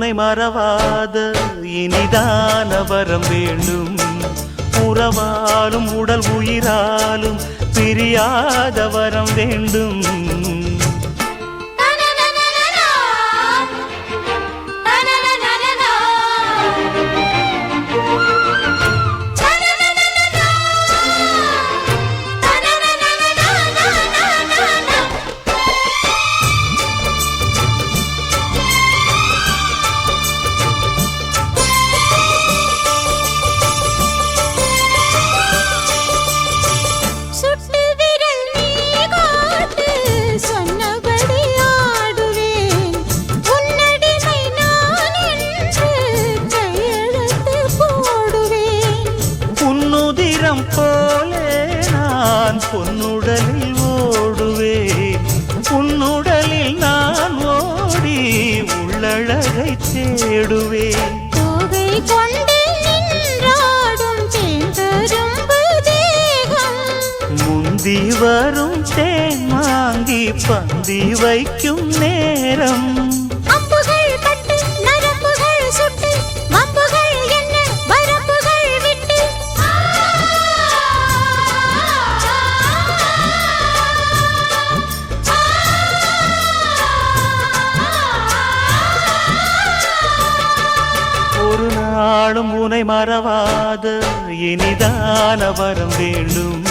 உனை மறவாத இனிதான வரம் வேண்டும். உறவாலும் உடல் உயிராலும் பிரியாத வரம் வேண்டும். போலே நான் பொன்னுடலில் ஓடுவேன். உன்னுடலில் நான் ஓடி உள்ளழகை தேடுவேன். கோகை கொண்டு நின்றாடும் தேந்தரும்பு தேகம், முந்தி வரும் தேன் வாங்கி பந்தி வைக்கும் நேரம். ஒரு நாளும் உனை மறவாத இனிதான வரம் வேண்டும்.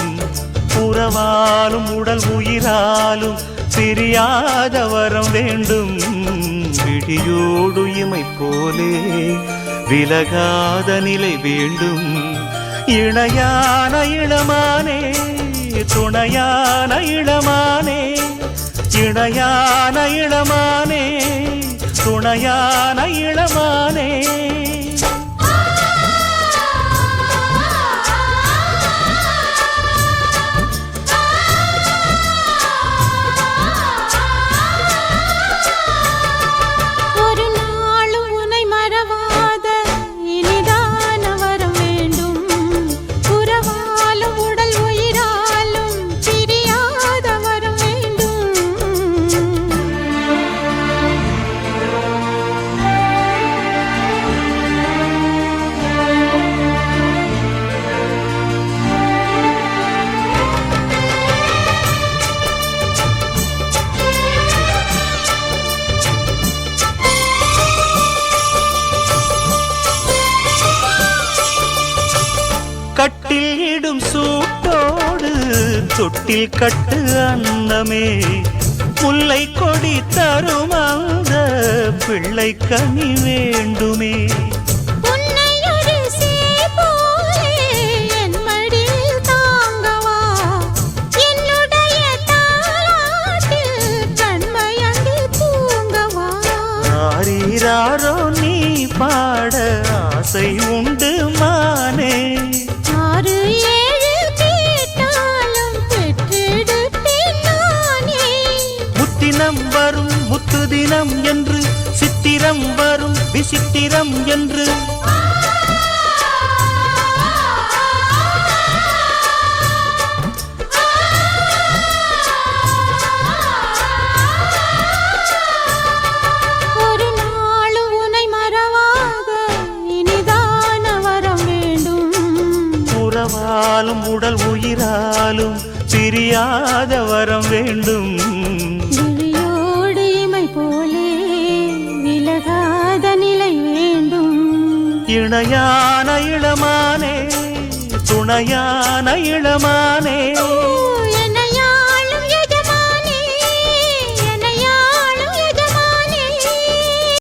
உறவாலும் உடல் உயிராலும் பிரியாத வரம் வேண்டும். விழியோடு இமை போலே விலகாத நிலை வேண்டும். இணையான இளமானே துணையான இளமானே, இணையான இளமானே துணையான இளமானே. ஒரு நாளும் உனை மறவாத இனிதான வரம் வேண்டும். உறவாலும் உடல் உயிராலும் பிரியாத வரம் வேண்டும். கட்டில் இடும் சூட்டோடு தொட்டில் கட்டு அன்னமே, முல்லை கொடி தரும் அந்த பிள்ளை கனி வேண்டுமே. ஆரீராரோ நீ பாட ஆசை உண்டு மானே. 6 7 கேட்டாலும் பெற்றெடுப்பேன் நானே. முத்தினம் வரும் முத்து தினம் என்று, சித்திரம் வரும் விசித்திரம் என்று. ஒரு நாளும் உனை மறவாத இனிதான வரம் வேண்டும். உறவாலும் உடல் உயிராலும் பிரியாத வரம் வேண்டும். விழியோடு இமை போலே விலகாத நிலை வேண்டும். இணையான இளமானே துணையான இளமானே.